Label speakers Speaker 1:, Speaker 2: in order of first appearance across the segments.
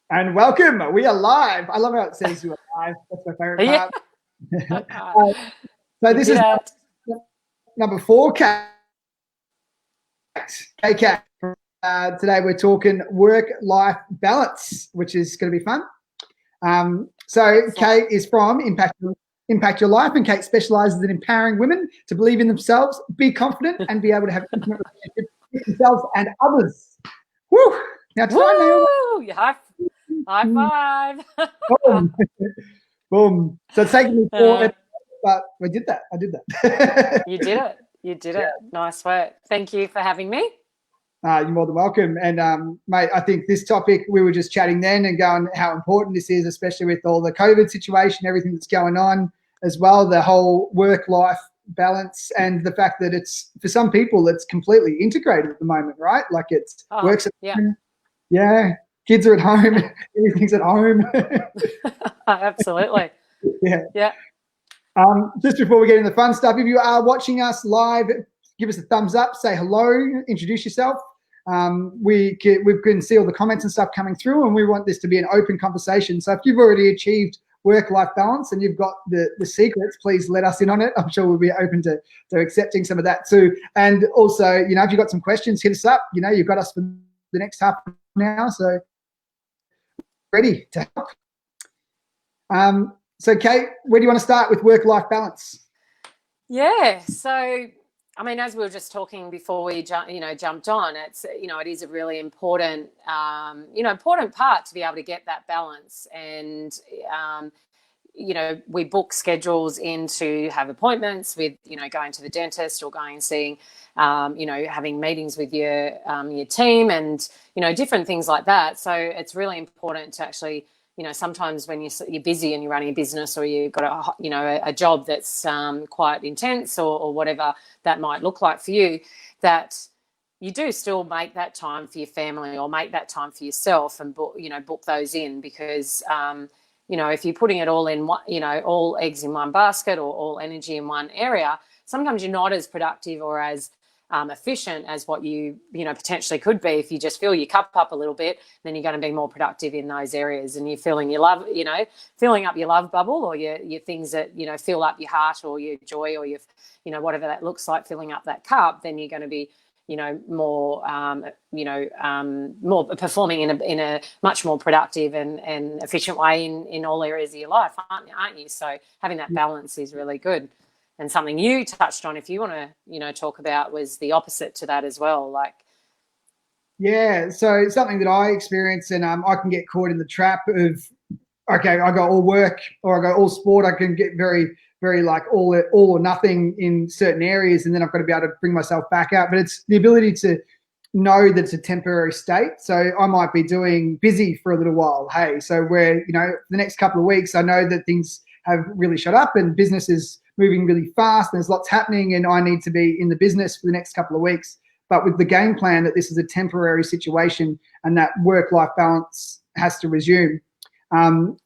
Speaker 1: And welcome. We are live. I love how it says you are live. That's my favorite
Speaker 2: Yeah.
Speaker 1: part. So
Speaker 2: You
Speaker 1: this
Speaker 2: did
Speaker 1: is
Speaker 2: it.
Speaker 1: number 4, KK. Today we're talking work-life balance, which is going to be fun. So Kate is from Impact Your Life, and Kate specializes in empowering women to believe in themselves, be confident, and be able to have intimate relationships with themselves and others. Woo! Now tonight, Naomi.
Speaker 2: Woo! High five.
Speaker 1: Boom. Boom. So it's taken me 4
Speaker 2: Uh,
Speaker 1: episodes, but I did that. I did that.
Speaker 2: you did it. You did it. Nice work. Thank you for having me.
Speaker 1: You're more than welcome. And mate, I think this topic, we were just chatting then and going how important this is, especially with all the COVID situation, everything that's going on as well, the whole work-life balance, and the fact that it's, for some people, it's completely integrated at the moment, right? Like it's
Speaker 2: Oh,
Speaker 1: works at
Speaker 2: yeah.
Speaker 1: home. Yeah. Kids are at home. Everything's at home.
Speaker 2: Absolutely.
Speaker 1: Yeah.
Speaker 2: Yeah.
Speaker 1: Just before we get into the fun stuff, if you are watching us live, give us a thumbs up, say hello, introduce yourself. We can see all the comments and stuff coming through, and we want this to be an open conversation. So if you've already achieved work-life balance and you've got the secrets, please let us in on it. I'm sure we'll be open to accepting some of that too. And also, if you've got some questions, hit us up. You've got us for the next half now, so ready to help. So Kate, where do you want to start with work-life balance?
Speaker 2: Yeah. So, I mean, as we were just talking before we jumped on, it is a really important, important part to be able to get that balance. And, we book schedules in to have appointments with, going to the dentist or going and seeing, having meetings with your team and, different things like that. So it's really important to actually, sometimes when you're busy and you're running a business or you've got a job that's quite intense or whatever that might look like for you, that you do still make that time for your family or make that time for yourself and book those in, because if you're putting it all in one, all eggs in one basket or all energy in one area, sometimes you're not as productive or as efficient as what you potentially could be. If you just fill your cup up a little bit, then you're going to be more productive in those areas, and you're filling up your love bubble, or your things that fill up your heart or your joy or your whatever that looks like, filling up that cup. Then you're going to be more more performing in a much more productive and efficient way in all areas of your life, aren't you? So having that balance is really good. And something you touched on, if you want to, talk about, was the opposite to that as well.
Speaker 1: Yeah, so something that I experience, and I can get caught in the trap of, okay, I go all work or I go all sport. I can get very, very like all or nothing in certain areas, and then I've got to be able to bring myself back out. But it's the ability to know that it's a temporary state. So I might be doing busy for a little while. Hey, so where the next couple of weeks, I know that things have really shut up and business is moving really fast. And there's lots happening, and I need to be in the business for the next couple of weeks. But with the game plan that this is a temporary situation and that work-life balance has to resume.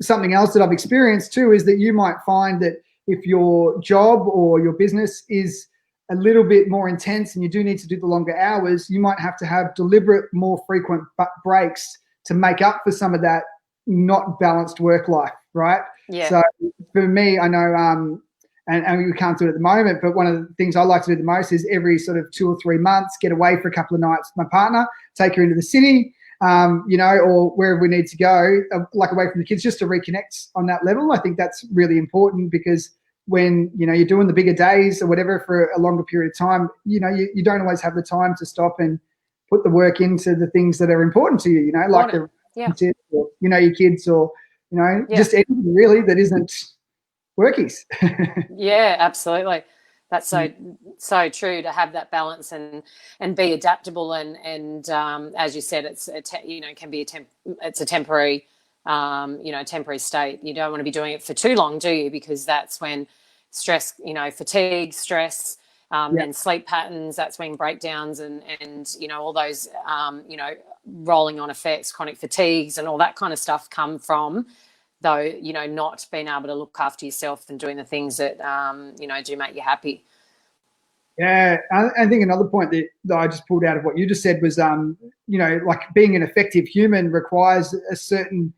Speaker 1: Something else that I've experienced too is that you might find that if your job or your business is a little bit more intense and you do need to do the longer hours, you might have to have deliberate, more frequent breaks to make up for some of that not balanced work life, right?
Speaker 2: Yeah.
Speaker 1: So for me, I know, and we can't do it at the moment, but one of the things I like to do the most is every sort of 2 or 3 months, get away for a couple of nights with my partner, take her into the city, or wherever we need to go, like away from the kids, just to reconnect on that level. I think that's really important, because when you're doing the bigger days or whatever for a longer period of time, you don't always have the time to stop and put the work into the things that are important to you, like the or, your kids, or just anything really that isn't workies.
Speaker 2: Yeah, absolutely. That's so true, to have that balance and be adaptable, and as you said, it's can be it's a temporary temporary state. You don't want to be doing it for too long, do you? Because that's when stress, fatigue, stress, then sleep patterns, that's when breakdowns and all those rolling on effects, chronic fatigues and all that kind of stuff come from, though, not being able to look after yourself and doing the things that do make you happy.
Speaker 1: Yeah, I think another point that I just pulled out of what you just said was, like being an effective human requires a certain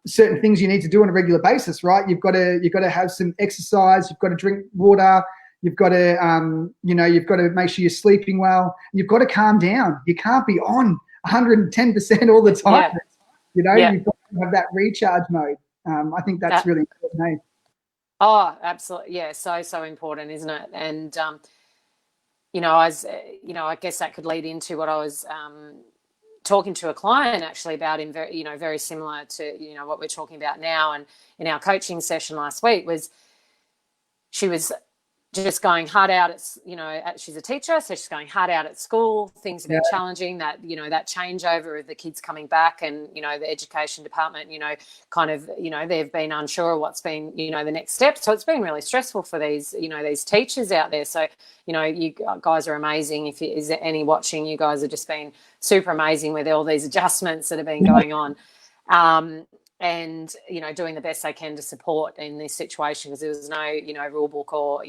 Speaker 1: things you need to do on a regular basis, right? You've got to have some exercise, you've got to drink water, you've got to, you've got to make sure you're sleeping well, you've got to calm down. You can't be on 110% all the time.
Speaker 2: Yeah.
Speaker 1: You've got to have that recharge mode. I think that's really important. Eh?
Speaker 2: Oh, absolutely. Yeah. So important, isn't it? And, I guess that could lead into what I was talking to a client actually about in very similar to, what we're talking about now. And in our coaching session last week she was just going hard out at, she's a teacher, so she's going hard out at school. Things have been challenging, that changeover of the kids coming back, and, the education department, kind of, they've been unsure of what's been, the next step. So it's been really stressful for these, these teachers out there. So, you guys are amazing. Is there any watching, you guys have just been super amazing with all these adjustments that have been going on. And, doing the best they can to support in this situation, because there was no, rule book or,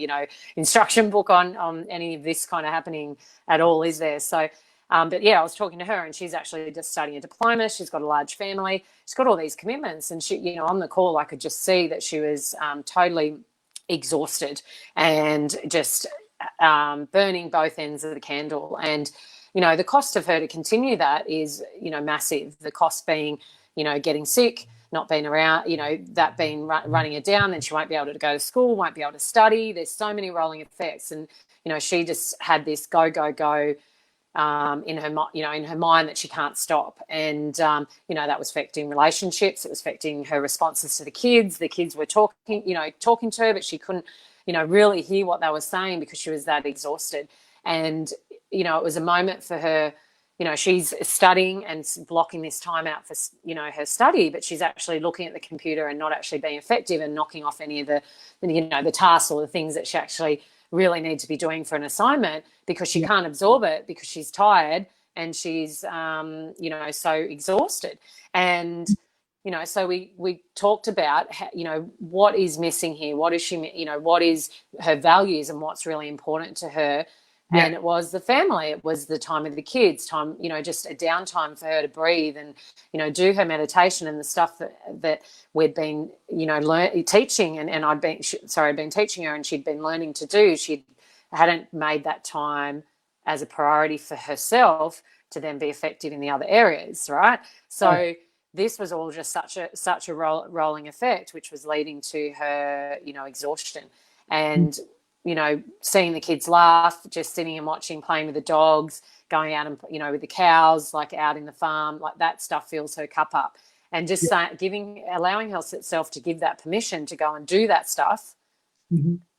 Speaker 2: instruction book on any of this kind of happening at all, is there? So, but yeah, I was talking to her, and she's actually just studying a diploma. She's got a large family. She's got all these commitments, and she, on the call, I could just see that she was totally exhausted and just burning both ends of the candle. And, the cost of her to continue that is, massive. The cost being, getting sick, not being around, that being running her down, then she won't be able to go to school, won't be able to study. There's so many rolling effects. And, she just had this go in her mind that she can't stop. And, that was affecting relationships. It was affecting her responses to the kids. The kids were talking to her, but she couldn't, really hear what they were saying because she was that exhausted. And, it was a moment for her. She's studying and blocking this time out for, her study, but she's actually looking at the computer and not actually being effective and knocking off any of the tasks or the things that she actually really needs to be doing for an assignment, because she can't absorb it because she's tired and she's, so exhausted. And, so we talked about, what is missing here? What is she, what is her values and what's really important to her? Yeah. And it was the family. It was the time of the kids, time, just a downtime for her to breathe and, do her meditation and the stuff that we'd been, teaching and I'd been teaching her, and she'd been learning to do. She hadn't made that time as a priority for herself to then be effective in the other areas, right? So this was all just such a rolling effect, which was leading to her, exhaustion. And seeing the kids laugh, just sitting and watching, playing with the dogs, going out and, with the cows, like out in the farm, like that stuff fills her cup up. And just allowing herself to give that permission to go and do that stuff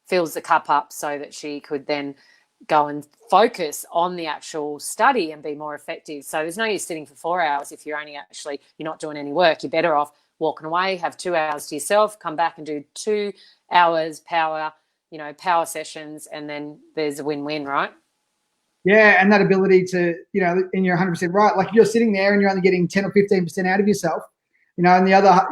Speaker 2: fills the cup up, so that she could then go and focus on the actual study and be more effective. So there's no use sitting for 4 hours if you're not doing any work. You're better off walking away, have 2 hours to yourself, come back and do 2 hours power sessions, and then there's a win-win, right?
Speaker 1: Yeah, and that ability to, and you're 100% right. Like, you're sitting there and you're only getting 10 or 15% out of yourself, and the other,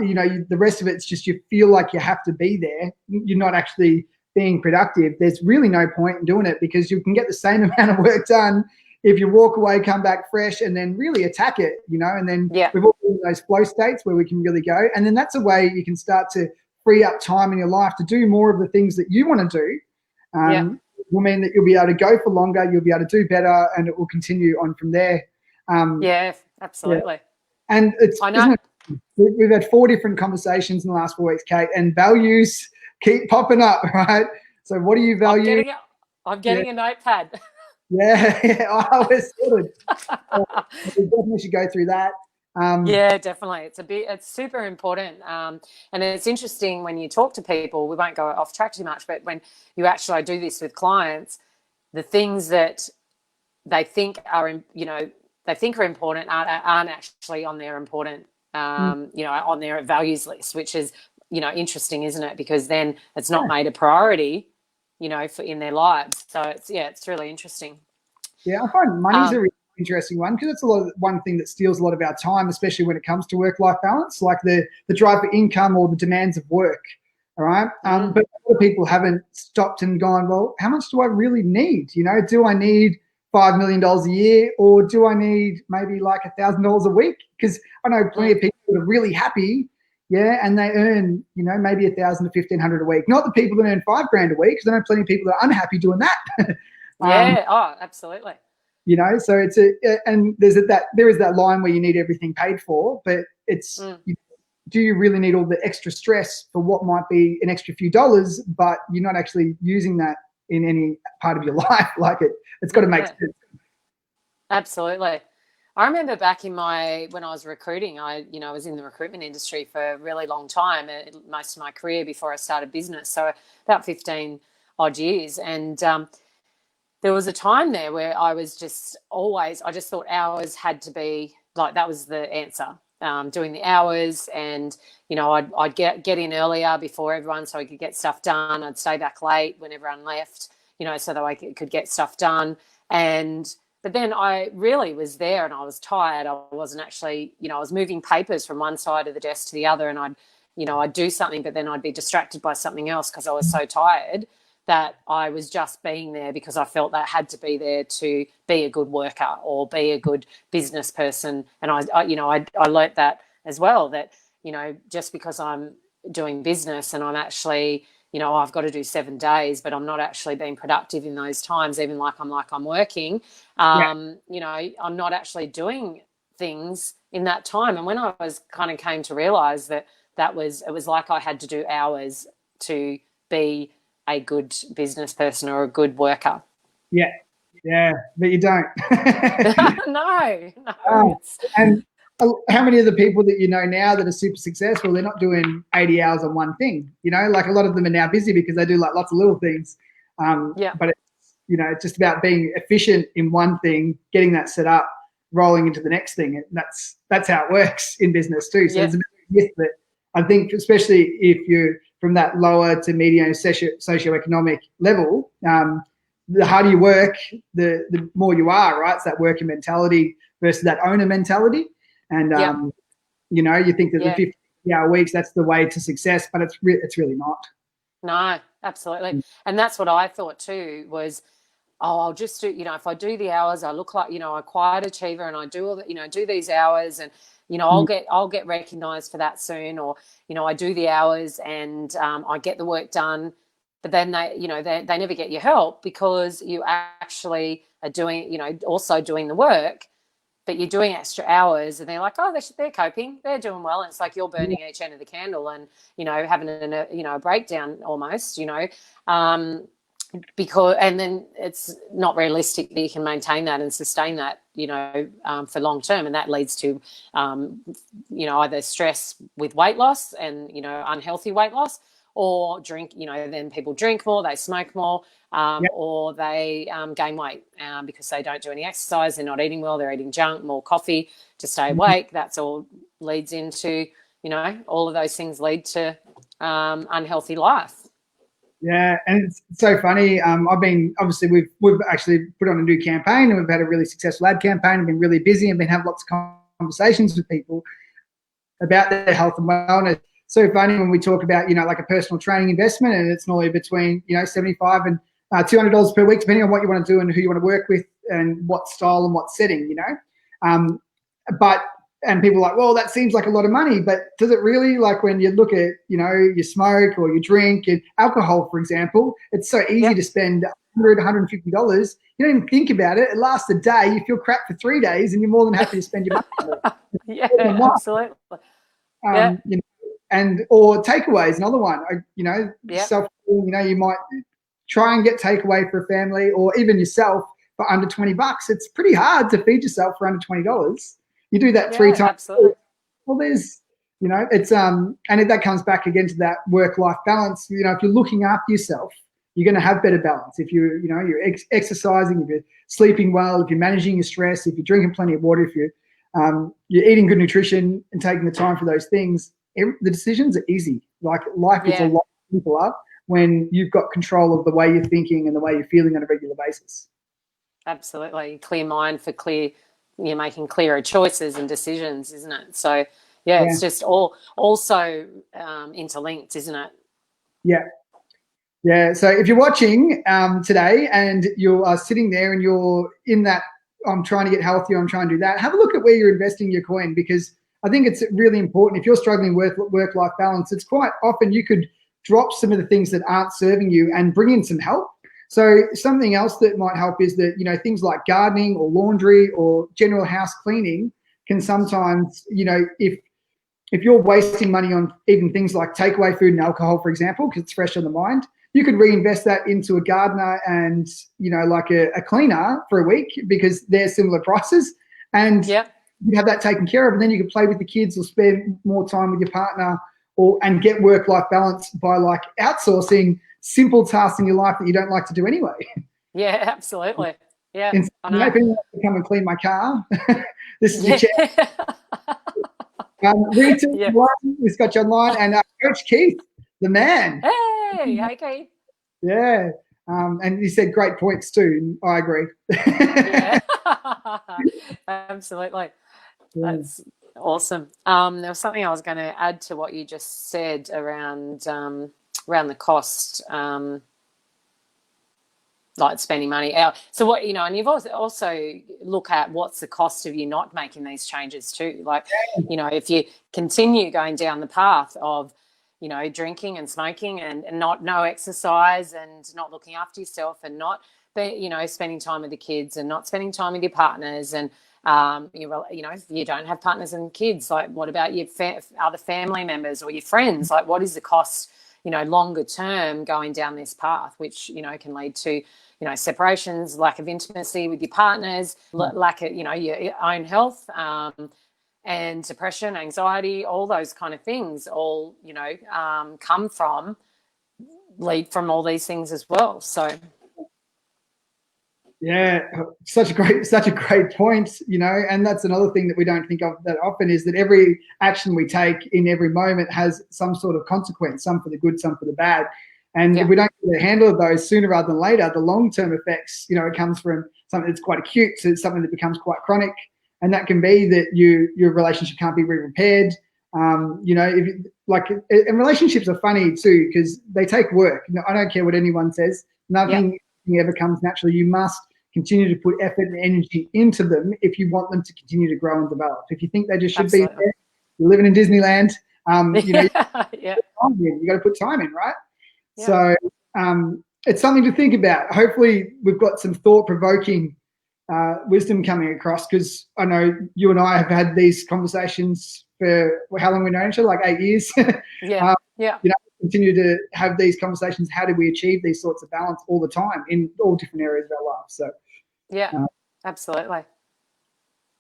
Speaker 1: the rest of it's just you feel like you have to be there. You're not actually being productive. There's really no point in doing it, because you can get the same amount of work done if you walk away, come back fresh, and then really attack it, and then we've all been in those flow states where we can really go. And then that's a way you can start to free up time in your life to do more of the things that you want to do. Will mean that you'll be able to go for longer, you'll be able to do better, and it will continue on from there.
Speaker 2: Absolutely.
Speaker 1: Yeah. And I know we've had 4 different conversations in the last 4 weeks, Kate, and values keep popping up, right? So what do you value?
Speaker 2: I'm getting a notepad.
Speaker 1: I was sorted. We definitely should go through that.
Speaker 2: Definitely. It's super important. And it's interesting when you talk to people, we won't go off track too much, but when you actually do this with clients, the things that they think are important aren't actually on their important, on their values list, which is, interesting, isn't it? Because then it's not made a priority, in their lives. So it's really interesting.
Speaker 1: Yeah, I find money's a really interesting one, because it's one thing that steals a lot of our time, especially when it comes to work-life balance, like the drive for income or the demands of work. All right. But other people haven't stopped and gone, well, how much do I really need? You know, do I need $5 million a year, or do I need maybe like $1,000 a week? Because I know plenty of people that are really happy, yeah, and they earn, you know, maybe 1,000 to 1,500 a week. Not the people that earn $5,000 a week, because I know plenty of people that are unhappy doing that.
Speaker 2: Yeah. Oh, absolutely.
Speaker 1: You know, so it's and there is that line where you need everything paid for, but it's do you really need all the extra stress for what might be an extra few dollars, but you're not actually using that in any part of your life? Like it's got to make sense.
Speaker 2: Absolutely. I remember back when I was recruiting, I was in the recruitment industry for a really long time, most of my career before I started business. So about 15 odd years. And there was a time there where I just thought hours had to be like, that was the answer. Doing the hours, and I'd get in earlier before everyone so I could get stuff done. I'd stay back late when everyone left, so that I could get stuff done. But then I really was there and I was tired. I wasn't actually, I was moving papers from one side of the desk to the other, and I'd do something, but then I'd be distracted by something else because I was so tired that I was just being there because I felt that I had to be there to be a good worker or be a good business person. And I learnt that as well, that, just because I'm doing business and I'm actually, I've got to do 7 days, but I'm not actually being productive in those times, even like I'm working, I'm not actually doing things in that time. And when I came to realize that it was like I had to do hours to be a good business person or a good worker.
Speaker 1: Yeah, but you don't.
Speaker 2: No.
Speaker 1: And how many of the people that you know now that are super successful, they're not doing 80 hours on one thing? Like a lot of them are now busy because they do like lots of little things. But it's just about being efficient in one thing, getting that set up, rolling into the next thing. That's how it works in business too. So there's a myth that I think, especially if you're from that lower to medium socioeconomic level, the harder you work, the more you are, right? It's that worker mentality versus that owner mentality. And, you think that the 50-hour weeks, that's the way to success, but it's really not.
Speaker 2: No, absolutely. And that's what I thought too was, I'll just do, if I do the hours, I look like, a quiet achiever, and I do all the, do these hours, and, I'll get recognized for that soon, or, I do the hours and I get the work done, but then they never get your help because you actually are doing, also doing the work, but you're doing extra hours, and they're like, oh, they're coping, they're doing well. And it's like you're burning each end of the candle and, having a breakdown almost, because, and then it's not realistic that you can maintain that and sustain that, for long term. And that leads to, either stress with weight loss and, unhealthy weight loss, or drink, then people drink more, they smoke more, or they gain weight because they don't do any exercise, they're not eating well, they're eating junk, more coffee to stay awake. That's all leads into, all of those things lead to unhealthy life.
Speaker 1: Yeah, and it's so funny. Obviously we've actually put on a new campaign, and we've had a really successful ad campaign. We've been really busy and been having lots of conversations with people about their health and wellness. So funny when we talk about, like a personal training investment, and it's normally between, $75 and $200 per week, depending on what you want to do and who you want to work with and what style and what setting, And people are like, well, that seems like a lot of money, but does it really? Like when you look at, you smoke or you drink, and alcohol, for example, it's so easy to spend $100, $150. You don't even think about it. It lasts a day. You feel crap for 3 days, and you're more than happy to spend your money.
Speaker 2: Absolutely.
Speaker 1: Or takeaways, another one. You might try and get takeaway for a family or even yourself for under $20. It's pretty hard to feed yourself for under $20. You do that 3 times.
Speaker 2: Absolutely.
Speaker 1: Well, there's, it's and that comes back again to that work-life balance. If you're looking after yourself, you're going to have better balance. If you're exercising, if you're sleeping well, if you're managing your stress, if you're drinking plenty of water, if you're eating good nutrition and taking the time for those things, the decisions are easy. Like life is a lot simpler when you've got control of the way you're thinking and the way you're feeling on a regular basis.
Speaker 2: Absolutely. Clear mind for clear, you're making clearer choices and decisions, isn't it? So it's just all also interlinked, isn't it?
Speaker 1: Yeah. Yeah. So if you're watching today and you are sitting there and you're in that, I'm trying to get healthier, I'm trying to do that, have a look at where you're investing your coin, because I think it's really important. If you're struggling with work-life balance, it's quite often you could drop some of the things that aren't serving you and bring in some help. So something else that might help is that, you know, things like gardening or laundry or general house cleaning can sometimes, you know, if you're wasting money on even things like takeaway food and alcohol, for example, because it's fresh on the mind, you could reinvest that into a gardener and, you know, like a cleaner for a week, because they're similar prices, and
Speaker 2: Yep.
Speaker 1: you have that taken care of, and then you can play with the kids or spend more time with your partner, or and get work-life balance by like outsourcing simple tasks in your life that you don't like to do anyway.
Speaker 2: Yeah, absolutely. Yeah,
Speaker 1: And
Speaker 2: I
Speaker 1: you know,
Speaker 2: know.
Speaker 1: if anyone wants to come and clean my car, this is your
Speaker 2: Yeah.
Speaker 1: chance. Rita,
Speaker 2: Yeah.
Speaker 1: we've got you online, and Coach Keith, the man.
Speaker 2: Hey, Keith.
Speaker 1: Yeah. And he said great points too. I agree.
Speaker 2: Yeah. Absolutely.
Speaker 1: Yeah.
Speaker 2: That's awesome. There was something I was going to add to what you just said around around the cost, like spending money out. So what, you know, and you've also look at what's the cost of you not making these changes too. Like, you know, if you continue going down the path of, you know, drinking and smoking and not no exercise and not looking after yourself and not, you know, spending time with the kids and not spending time with your partners, and you know, if you don't have partners and kids, like what about your other family members or your friends? Like, what is the cost, you know, longer term going down this path, which, you know, can lead to, you know, separations, lack of intimacy with your partners, lack of, you know, your own health, and depression, anxiety, all those kind of things, all, you know, lead from all these things as well. So
Speaker 1: Yeah, such a great point, you know, and that's another thing that we don't think of that often, is that every action we take in every moment has some sort of consequence, some for the good, some for the bad. And
Speaker 2: yeah,
Speaker 1: if we don't get a handle of those sooner rather than later, the long-term effects, you know, it comes from something that's quite acute to something that becomes quite chronic. And that can be that your relationship can't be repaired. You know, if and relationships are funny too, because they take work. You know, I don't care what anyone says. Nothing ever comes naturally. You must continue to put effort and energy into them if you want them to continue to grow and develop. If you think they just should
Speaker 2: absolutely.
Speaker 1: be there, you're living in Disneyland. You know,
Speaker 2: Yeah,
Speaker 1: you got to put time in, right?
Speaker 2: yeah.
Speaker 1: So it's something to think about. Hopefully, we've got some thought-provoking wisdom coming across, because I know you and I have had these conversations for how long we know each other, like 8 years.
Speaker 2: Yeah, yeah,
Speaker 1: You know, continue to have these conversations. How do we achieve these sorts of balance all the time in all different areas of our life? So,
Speaker 2: yeah,
Speaker 1: uh,
Speaker 2: absolutely.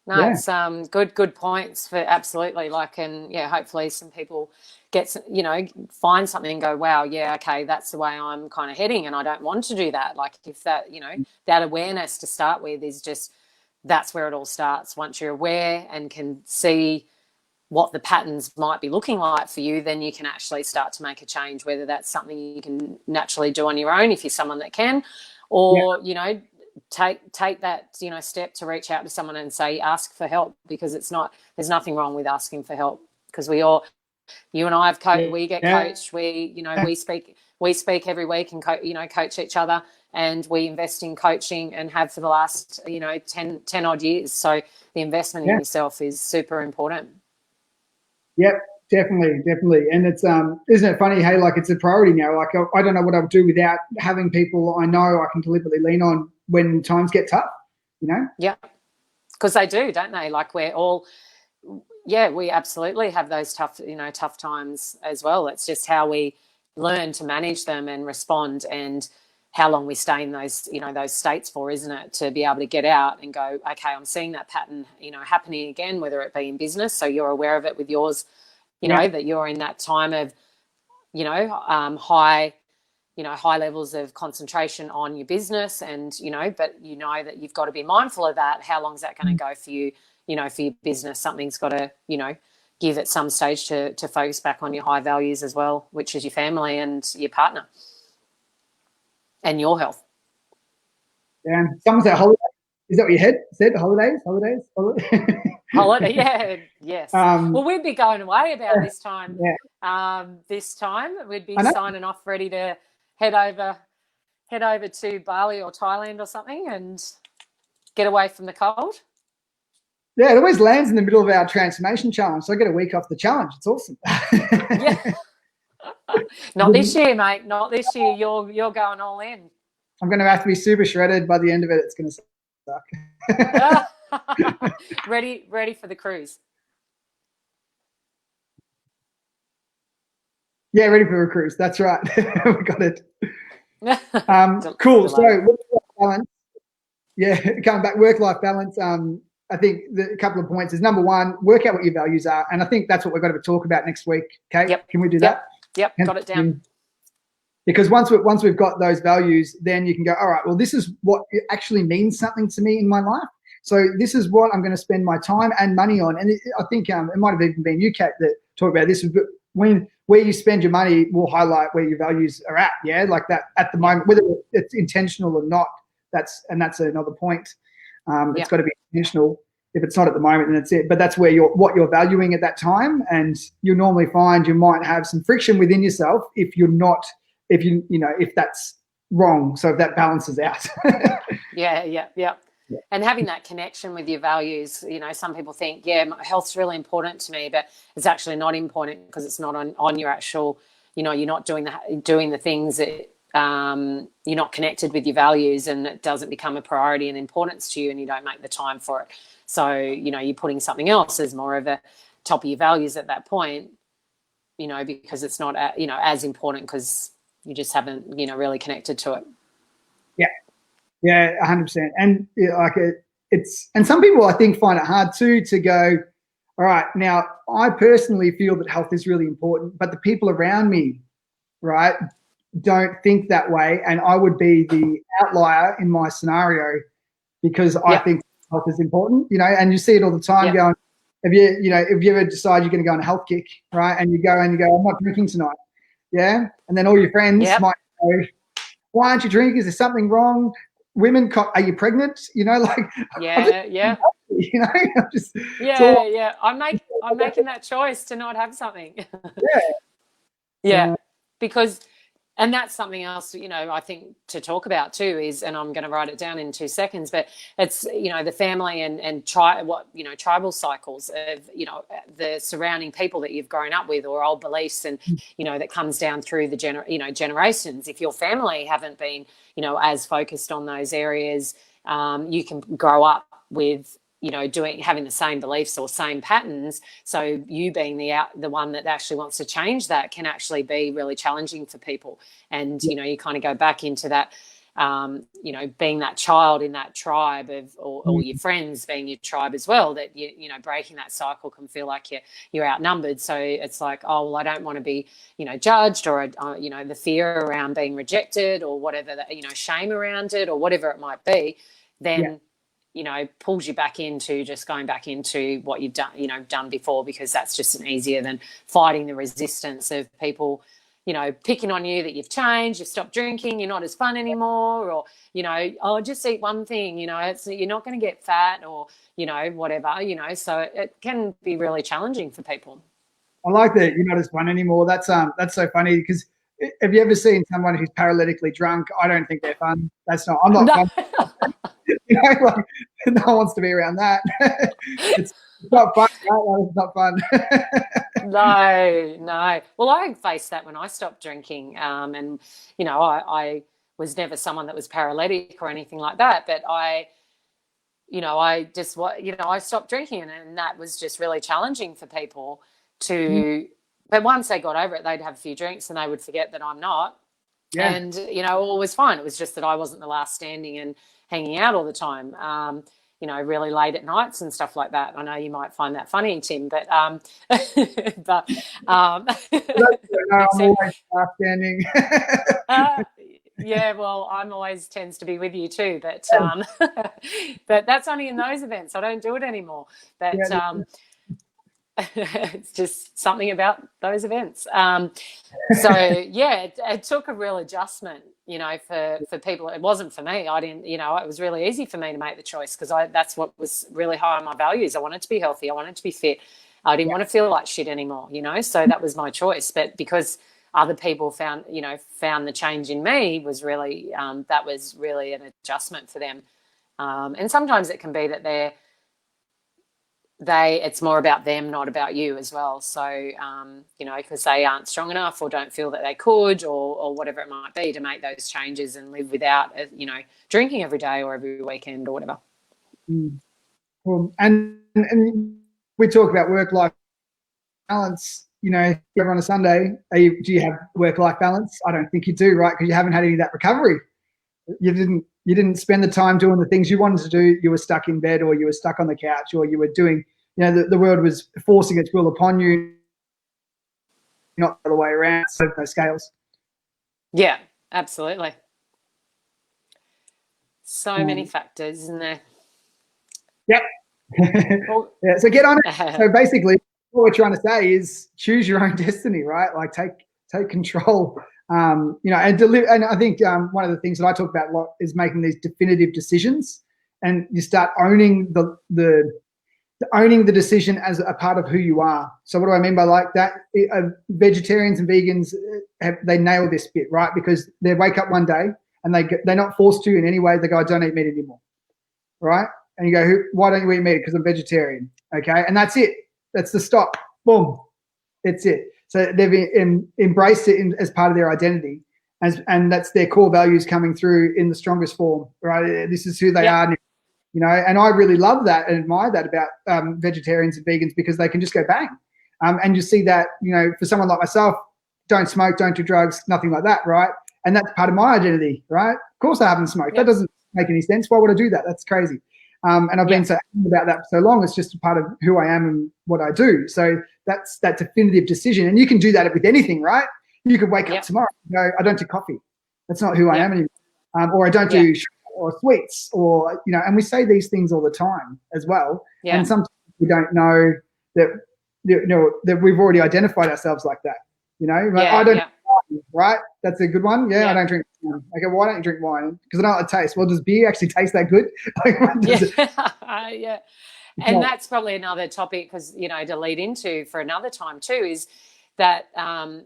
Speaker 2: No,
Speaker 1: yeah,
Speaker 2: it's good points for absolutely, like, and yeah, hopefully some people get you know, find something and go, wow, yeah, okay, that's the way I'm kind of heading, and I don't want to do that. Like, if that, you know, that awareness to start with is just, that's where it all starts. Once you're aware and can see what the patterns might be looking like for you, then you can actually start to make a change, whether that's something you can naturally do on your own if you're someone that can,
Speaker 1: yeah,
Speaker 2: or, you know, take that, you know, step to reach out to someone and say, ask for help, because it's not, there's nothing wrong with asking for help, because we all, you and I have we get
Speaker 1: yeah,
Speaker 2: coached, we, you know, we speak every week and you know, coach each other, and we invest in coaching and have for the last, you know, 10 odd years. So the investment in
Speaker 1: yeah.
Speaker 2: yourself is super important.
Speaker 1: Yep, definitely. And it's isn't it funny? Hey, like, it's a priority now. Like, I don't know what I would do without having people I know I can deliberately lean on when times get tough. You know?
Speaker 2: Yeah, because they do, don't they? Like, we're all, yeah, we absolutely have those tough, you know, tough times as well. It's just how we learn to manage them and respond, and how long we stay in those, you know, those states for, isn't it? To be able to get out and go, okay, I'm seeing that pattern, you know, happening again, whether it be in business, so you're aware of it with yours, you
Speaker 1: Yeah,
Speaker 2: know, that you're in that time of, you know, high, you know, high levels of concentration on your business, and, you know, but you know that you've got to be mindful of that. How long is that going to go for you, you know, for your business? Something's got to, you know, give at some stage to focus back on your high values as well, which is your family and your partner and your health.
Speaker 1: yeah. Someone said holidays. Is that what your head said? Holidays.
Speaker 2: Holiday, yeah, yes. Well, we'd be going away about this time.
Speaker 1: Yeah.
Speaker 2: This time we'd be
Speaker 1: I know.
Speaker 2: signing off, ready to head over to Bali or Thailand or something and get away from the cold.
Speaker 1: Yeah, it always lands in the middle of our transformation challenge, so I get a week off the challenge. It's awesome.
Speaker 2: Yeah. Not this year, mate. Not this year. You're going all in.
Speaker 1: I'm going to have to be super shredded by the end of it. It's going to
Speaker 2: suck. ready for the cruise.
Speaker 1: Yeah, ready for the cruise. That's right. We got it. Cool. So work-life balance. Yeah, coming back, work-life balance. I think a couple of points is, number one, work out what your values are. And I think that's what we're going to talk about next week. Okay,
Speaker 2: yep.
Speaker 1: Can we do that?
Speaker 2: Yep, got it down.
Speaker 1: Because once we've got those values, then you can go, all right, well, this is what actually means something to me in my life. So this is what I'm going to spend my time and money on. And I think it might have even been you, Kat, that talked about this. Where you spend your money will highlight where your values are at. Yeah, like that at the moment, whether it's intentional or not. That's another point. It's got to be intentional. If it's not at the moment, then that's it. But that's where what you're valuing at that time, and you'll normally find you might have some friction within yourself if if that's wrong. So if that balances out.
Speaker 2: Yeah. And having that connection with your values, some people think, my health's really important to me, but it's actually not important because it's not on your actual, you're not doing the things that you're not connected with your values, and it doesn't become a priority and importance to you, and you don't make the time for it. So, you're putting something else as more of a top of your values at that point, because it's not, as important because you just haven't, really connected to it.
Speaker 1: Yeah, 100%. And and some people I think find it hard too to go, all right, now I personally feel that health is really important, but the people around me, right, don't think that way. And I would be the outlier in my scenario because I think health is important, and you see it all the time going, if you ever decide you're going to go on a health kick, right, and you go, I'm not drinking tonight. Yeah. And then all your friends might go, why aren't you drinking? Is there something wrong? Women, are you pregnant?
Speaker 2: Yeah. I'm making that choice to not have something. Because, and that's something else, I think to talk about too is, and I'm going to write it down in 2 seconds, but it's, the family and tribal cycles of, the surrounding people that you've grown up with, or old beliefs, and, that comes down through the generations. If your family haven't been, as focused on those areas, you can grow up with, having the same beliefs or same patterns. So you being the one that actually wants to change that can actually be really challenging for people. And, you kind of go back into that, being that child in that tribe or your friends being your tribe as well, that, breaking that cycle can feel like you're outnumbered. So it's like, oh, well, I don't want to be, judged, or, the fear around being rejected, or whatever, shame around it, or whatever it might be, then, pulls you back into just going back into what you've done before, because that's just easier than fighting the resistance of people, picking on you that you've changed, you've stopped drinking, you're not as fun anymore, or, just eat one thing, you're not going to get fat, or, whatever, so it can be really challenging for people.
Speaker 1: I like that you're not as fun anymore. That's so funny, because have you ever seen someone who's paralytically drunk? I don't think they're fun. I'm not fun. No one wants to be around that. It's not fun. Right? It's not fun.
Speaker 2: No. Well, I faced that when I stopped drinking, and I was never someone that was paralytic or anything like that, but I stopped drinking, and that was just really challenging for people to. But once they got over it, they'd have a few drinks and they would forget that I'm not. Yeah. And all was fine. It was just that I wasn't the last standing and hanging out all the time. Really late at nights and stuff like that. I know you might find that funny, Tim, but
Speaker 1: no, I'm always standing.
Speaker 2: Yeah, well, I'm always tends to be with you too, but but that's only in those events. I don't do it anymore. But It's just something about those events. So yeah, it took a real adjustment, you know, for people. It wasn't for me. I didn't, you know, it was really easy for me to make the choice because that's what was really high on my values. I wanted to be healthy. I wanted to be fit. I didn't want to feel like shit anymore, you know, so that was my choice. But because other people found the change in me was really, that was really an adjustment for them. And sometimes it can be that it's more about them, not about you as well. So, you know, because they aren't strong enough or don't feel that they could or whatever it might be to make those changes and live without, you know, drinking every day or every weekend or whatever.
Speaker 1: Well, and we talk about work-life balance, you know, on a Sunday, do you have work-life balance? I don't think you do, right? Because you haven't had any of that recovery. You didn't spend the time doing the things you wanted to do. You were stuck in bed or you were stuck on the couch or you were doing, you know, the world was forcing its will upon you, not the other way around. So those scales.
Speaker 2: Yeah, absolutely. So many factors, isn't there?
Speaker 1: Yep.
Speaker 2: Well,
Speaker 1: yeah, so get on it. So basically what we're trying to say is choose your own destiny, right? Like take control. You know, and I think one of the things that I talk about a lot is making these definitive decisions, and you start owning owning the decision as a part of who you are. So what do I mean by like that? Vegetarians and vegans, they nail this bit, right? Because they wake up one day and they're not forced to in any way. They go, I don't eat meat anymore, right? And you go, why don't you eat meat? Because I'm vegetarian, okay? And that's it. That's the stop. Boom. That's it. So they've embraced it as part of their identity, and that's their core values coming through in the strongest form, right? This is who they are, you know. And I really love that and admire that about vegetarians and vegans because they can just go bang. And you see that, you know, for someone like myself, don't smoke, don't do drugs, nothing like that, right? And that's part of my identity, right? Of course I haven't smoked. That doesn't make any sense. Why would I do that? That's crazy. And I've been so about that for so long. It's just a part of who I am and what I do. So that's that definitive decision. And you can do that with anything, right? You could wake up tomorrow and go, I don't do coffee. That's not who I am anymore. Or I don't do sugar or sweets, or, you know, and we say these things all the time as well. And sometimes we don't know that, you know, that we've already identified ourselves like that, you know. Like, I don't drink wine, right? That's a good one. I don't drink wine. Okay, why don't you drink wine? Because I don't like the taste. Well, does beer actually taste that good?
Speaker 2: And that's probably another topic, because, you know, to lead into for another time too, is that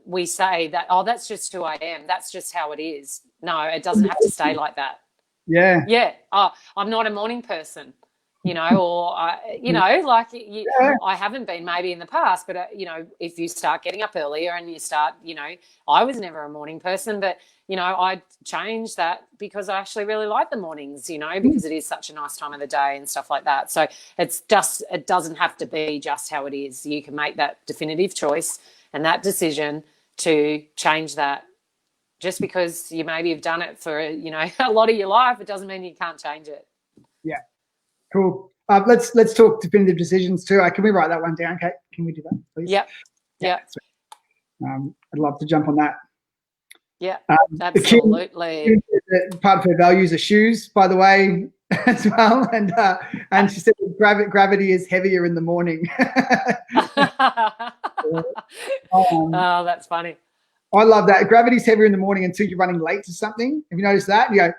Speaker 2: we say that, oh, that's just who I am. That's just how it is. No, it doesn't have to stay like that. Oh, I'm not a morning person, you know, or, you know, like I haven't been maybe in the past, but, you know, if you start getting up earlier and you start, you know, I was never a morning person, but, you know, I changed that because I actually really like the mornings, you know, because it is such a nice time of the day and stuff like that. So it doesn't have to be just how it is. You can make that definitive choice and that decision to change that. Just because you maybe have done it for, you know, a lot of your life, it doesn't mean you can't change it.
Speaker 1: Yeah, cool. Let's talk definitive decisions too. Can we write that one down, Kate? Can we do that, please?
Speaker 2: Yep.
Speaker 1: I'd love to jump on that.
Speaker 2: Yeah, absolutely.
Speaker 1: Part of her values are shoes, by the way, as well. And she said gravity is heavier in the morning.
Speaker 2: Oh, that's funny.
Speaker 1: I love that. Gravity's heavier in the morning until you're running late to something. Have you noticed that? You go,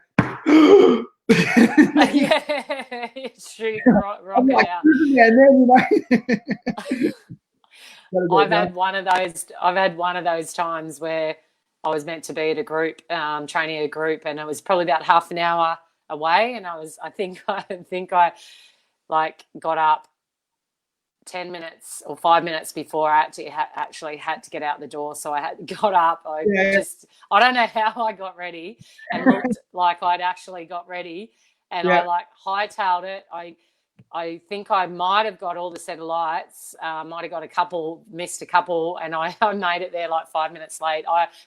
Speaker 2: shoot, rock it out.
Speaker 1: And then,
Speaker 2: I've had one of those times where I was meant to be at a group, training a group, and it was probably about half an hour away, and I think I like got up 10 minutes or 5 minutes before I actually had to get out the door. So I got up. I don't know how I got ready and looked like I'd actually got ready, and I like hightailed it. I think I might have got all the set of lights, might have got missed a couple, and I made it there like 5 minutes late.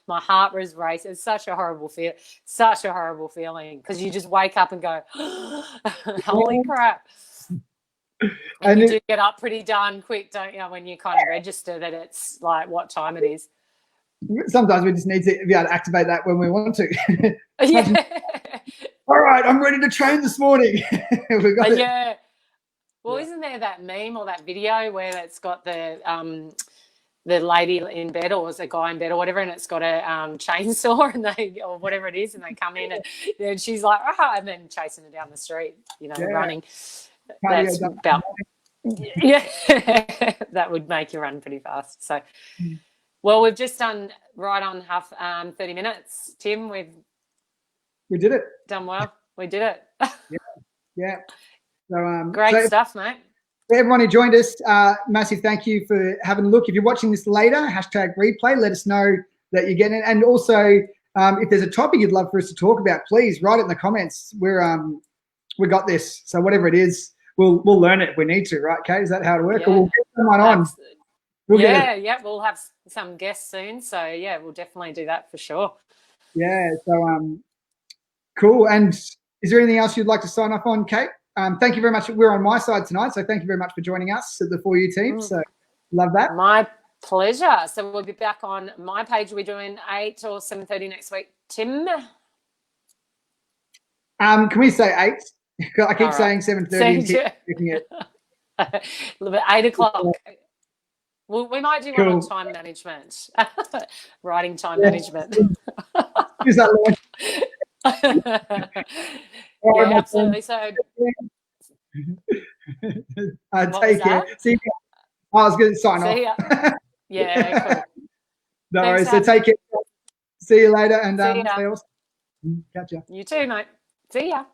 Speaker 2: My heart was racing. It's such a horrible feeling, because you just wake up and go, holy crap. And you do get up pretty darn quick, don't you, when you kind of register that it's like what time it is.
Speaker 1: Sometimes we just need to be able to activate that when we want to. All right, I'm ready to train this morning.
Speaker 2: Well, isn't there that meme or that video where it's got the lady in bed, or is a guy in bed or whatever, and it's got a chainsaw and they, or whatever it is, and they come in and she's like, and then chasing her down the street, running. That's about, yeah, that would make you run pretty fast. So, well, we've just done right on 30 minutes, Tim. We
Speaker 1: did it.
Speaker 2: Done well. We did it.
Speaker 1: Yeah. So,
Speaker 2: great stuff, mate.
Speaker 1: Everyone who joined us, massive thank you for having a look. If you're watching this later, #replay, let us know that you're getting it. And also, if there's a topic you'd love for us to talk about, please write it in the comments. We got this. So whatever it is, we'll learn it if we need to, right, Kate? Is that how it works?
Speaker 2: Yeah.
Speaker 1: Or we'll get someone on.
Speaker 2: We'll have some guests soon. So yeah, we'll definitely do that for sure.
Speaker 1: Yeah. So cool. And is there anything else you'd like to sign off on, Kate? Thank you very much. We're on my side tonight, so thank you very much for joining us at the For You team. So love that.
Speaker 2: My pleasure. So we'll be back on my page. We're doing 8 or 7:30 next week. Tim?
Speaker 1: Can we say 8? I keep saying 7:30.
Speaker 2: 8 o'clock. We might do one on time management. Writing time management.
Speaker 1: Use that
Speaker 2: yeah, absolutely. So
Speaker 1: take care. See you. I was going to sign off.
Speaker 2: Yeah, cool.
Speaker 1: No worries. So take care. See you later, and
Speaker 2: catch
Speaker 1: you.
Speaker 2: You too, mate. See ya.